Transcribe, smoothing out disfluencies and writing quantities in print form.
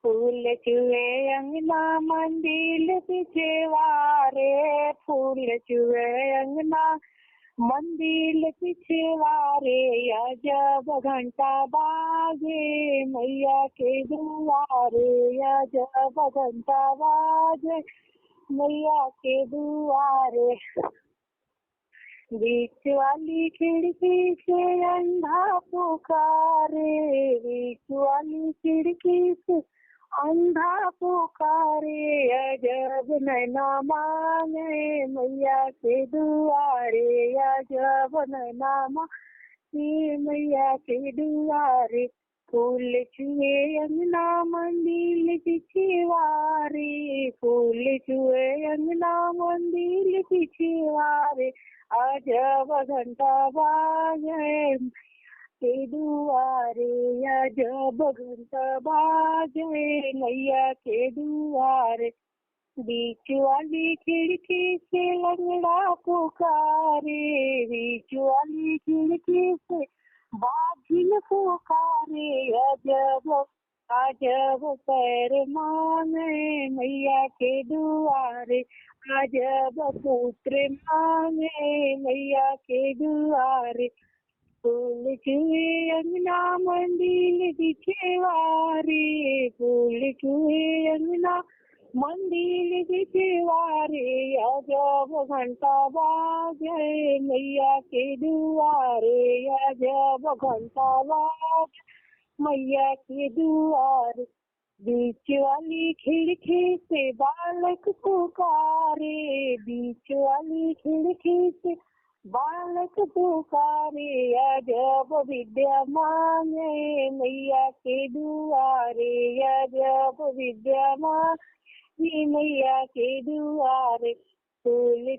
फूल चुए अंगना मंदिर पिछवारे, फूल चुए अंगना मंदिर पिछवारे, जब घंटा बाजे मैया के दुआरे, जब घंटा बाजे मैया के दुआरे। बीच वाली खिड़की से अंधा पुकारे, बीच वाली खिड़की से अंधा पुकारे, जब नैना मांगे मैया के दुआरे, जब नैना मांगे मैया के दुआरे। फूल चुए अंगना मंदिर पिछवारे, फूल चुए अंगना मंदिर पिछवारे, जब घंटा बाजे के दुआरे, जब घंटा बाजे मैया के दुआरे। बीच वाली खिड़की से लंगड़ा पुकारे, बीच वाली खिड़की से बाजिल पुकारे, जब पैर मांगे मैया के दुआरे, जब पुत्र मांगे मैया के दुआरे। फूल चुए अंगना मंदिर पिछवारे, फूल चुए अंगना मंदिर पिछवारे, जब घंटा बाजे मैया के दुआरे, जब घंटा बाजे मैया के दुआरे। बीच वाली खिड़की से बालक पुकारे, बीच वाली खिड़की से बालक पुकारे, जब विद्या मांगे मैया के दुआरे, जब विद्या मांगे मैया के दुआरे। फूल